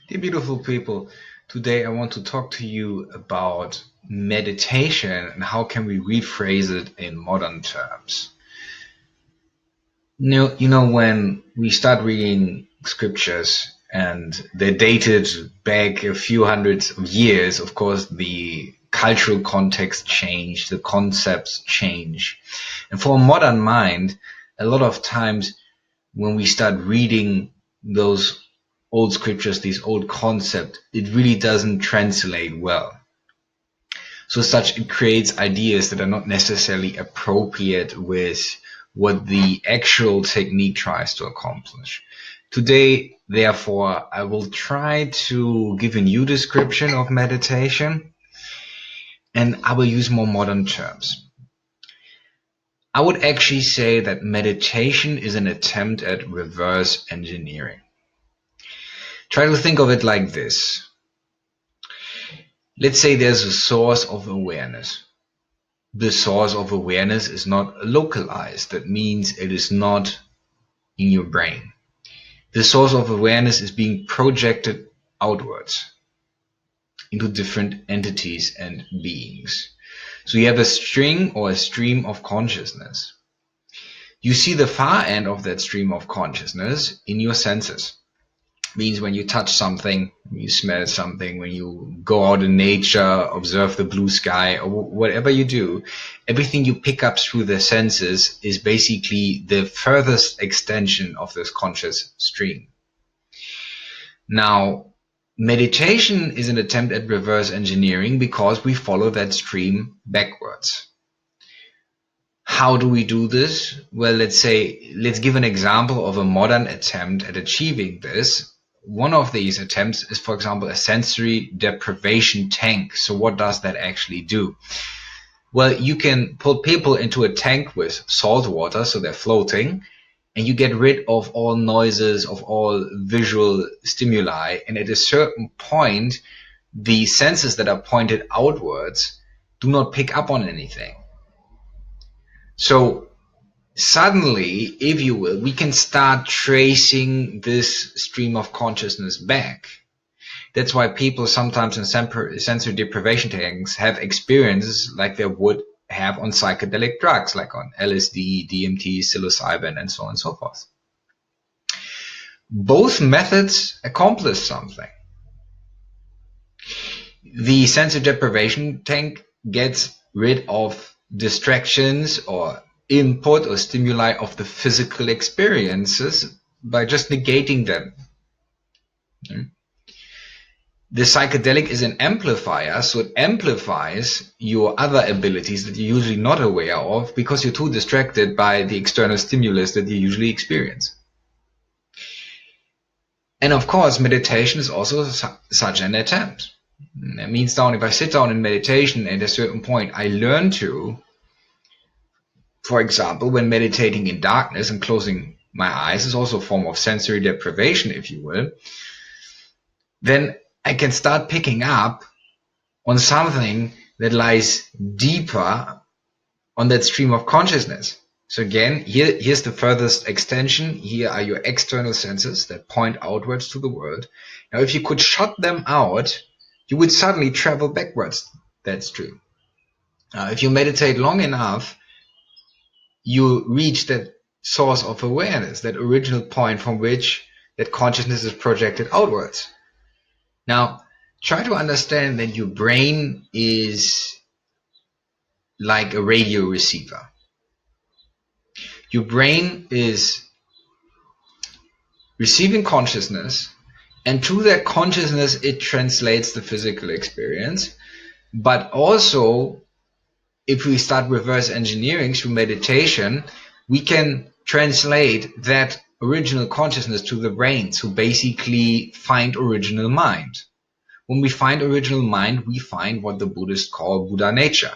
Dear beautiful people, today I want to talk to you about meditation and how can we rephrase it in modern terms. When we start reading scriptures and they're dated back a few hundreds of years, of course, the cultural context change, the concepts change. And for a modern mind, a lot of times when we start reading those old scriptures, these old concepts, it really doesn't translate well. So such it creates ideas that are not necessarily appropriate with what the actual technique tries to accomplish. Today, therefore, I will try to give a new description of meditation and I will use more modern terms. I would actually say that meditation is an attempt at reverse engineering. Try to think of it like this. Let's say there's a source of awareness. The source of awareness is not localized. That means it is not in your brain. The source of awareness is being projected outwards into different entities and beings. So you have a string or a stream of consciousness. You see the far end of that stream of consciousness in your senses. Means when you touch something, you smell something, when you go out in nature, observe the blue sky, or whatever you do, everything you pick up through the senses is basically the furthest extension of this conscious stream. Now, meditation is an attempt at reverse engineering because we follow that stream backwards. How do we do this? Well, let's give an example of a modern attempt at achieving this. One of these attempts is, for example, a sensory deprivation tank. So what does that actually do? Well, you can put people into a tank with salt water, so they're floating, and you get rid of all noises, of all visual stimuli. And at a certain point, the senses that are pointed outwards do not pick up on anything. So suddenly, if you will, we can start tracing this stream of consciousness back. That's why people sometimes in sensory deprivation tanks have experiences like they would have on psychedelic drugs, like on LSD, DMT, psilocybin, and so on and so forth. Both methods accomplish something. The sensory deprivation tank gets rid of distractions or input or stimuli of the physical experiences by just negating them. The psychedelic is an amplifier, so it amplifies your other abilities that you're usually not aware of because you're too distracted by the external stimulus that you usually experience. And of course, meditation is also such an attempt. That means if I sit down in meditation at a certain point, I learn to, for example, when meditating in darkness and closing my eyes is also a form of sensory deprivation, if you will, then I can start picking up on something that lies deeper on that stream of consciousness. So again, here's the furthest extension. Here are your external senses that point outwards to the world. Now, if you could shut them out, you would suddenly travel backwards that stream. If you meditate long enough, you reach that source of awareness, that original point from which that consciousness is projected outwards. Now, try to understand that your brain is like a radio receiver. Your brain is receiving consciousness, and through that consciousness, it translates the physical experience. But also, if we start reverse engineering through meditation, we can translate that original consciousness to the brain to basically find original mind. When we find original mind, we find what the Buddhists call Buddha nature.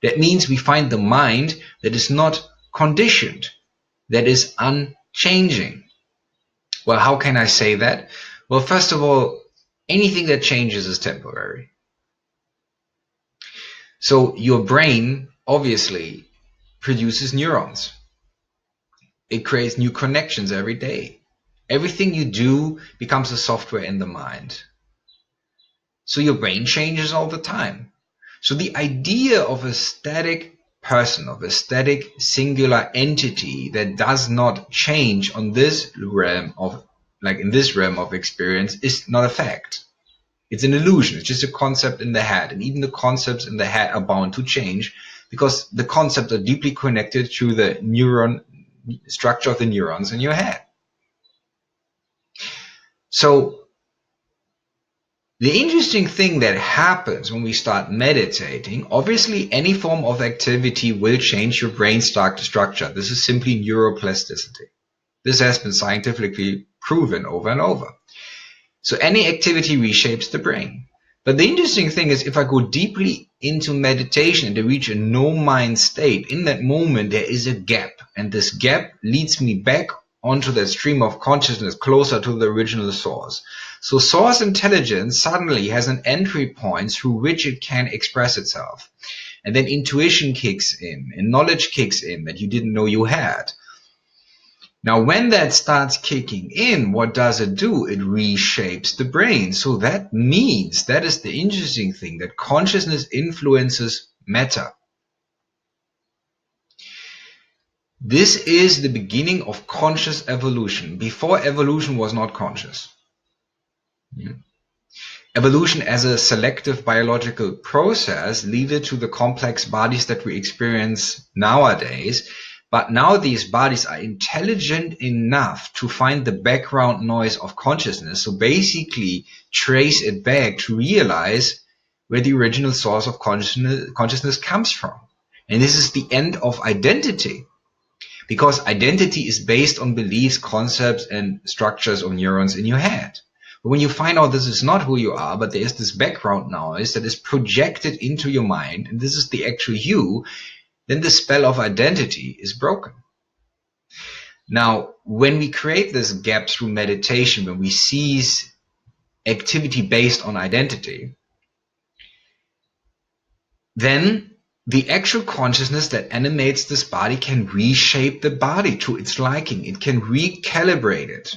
That means we find the mind that is not conditioned, that is unchanging. Well, how can I say that? Well, first of all, anything that changes is temporary. So your brain obviously produces neurons. It creates new connections every day. Everything you do becomes a software in the mind. So your brain changes all the time. So the idea of a static person, of a static singular entity that does not change on this realm of, like in this realm of experience, is not a fact. It's an illusion. It's just a concept in the head. And even the concepts in the head are bound to change because the concepts are deeply connected to the neuron structure of the neurons in your head. So the interesting thing that happens when we start meditating, obviously any form of activity will change your brain structure. This is simply neuroplasticity. This has been scientifically proven over and over. So any activity reshapes the brain. But the interesting thing is, if I go deeply into meditation and I reach a no-mind state, in that moment there is a gap. And this gap leads me back onto that stream of consciousness, closer to the original source. So source intelligence suddenly has an entry point through which it can express itself. And then intuition kicks in and knowledge kicks in that you didn't know you had. Now, when that starts kicking in, what does it do? It reshapes the brain. So that means, that is the interesting thing, that consciousness influences matter. This is the beginning of conscious evolution. Before, evolution was not conscious. Evolution as a selective biological process led to the complex bodies that we experience nowadays. But now these bodies are intelligent enough to find the background noise of consciousness. So basically trace it back to realize where the original source of consciousness comes from. And this is the end of identity. Because identity is based on beliefs, concepts, and structures of neurons in your head. But when you find out this is not who you are, but there is this background noise that is projected into your mind, and this is the actual you, then the spell of identity is broken. Now, when we create this gap through meditation, when we cease activity based on identity, then the actual consciousness that animates this body can reshape the body to its liking. It can recalibrate it.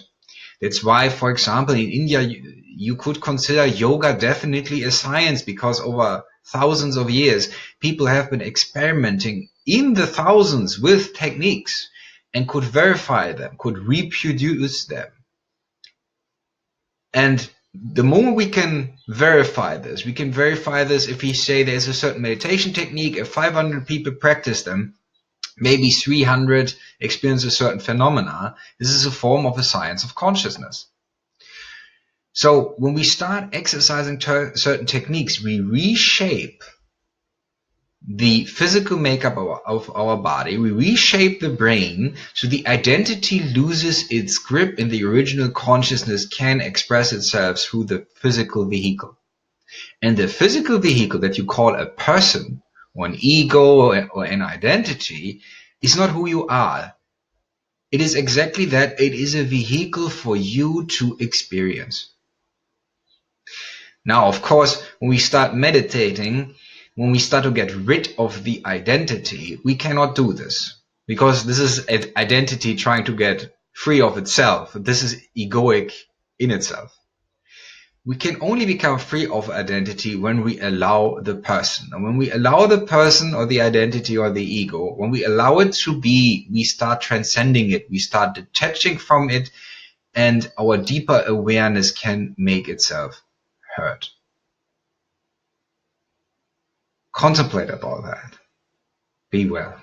That's why, for example, in India, you could consider yoga definitely a science, because over thousands of years, people have been experimenting in the thousands with techniques and could verify them, could reproduce them. And the more we can verify this if we say there's a certain meditation technique, if 500 people practice them, maybe 300 experience a certain phenomena. This is a form of a science of consciousness. So when we start exercising certain techniques, we reshape the physical makeup of our body, we reshape the brain, so the identity loses its grip and the original consciousness can express itself through the physical vehicle. And the physical vehicle that you call a person, or an ego, or an identity, is not who you are. It is exactly that. It is a vehicle for you to experience. Now, of course, when we start meditating, when we start to get rid of the identity, we cannot do this, because this is an identity trying to get free of itself. This is egoic in itself. We can only become free of identity when we allow the person. And when we allow the person or the identity or the ego, when we allow it to be, we start transcending it. We start detaching from it, and our deeper awareness can make itself heard. Contemplate about that. Be well.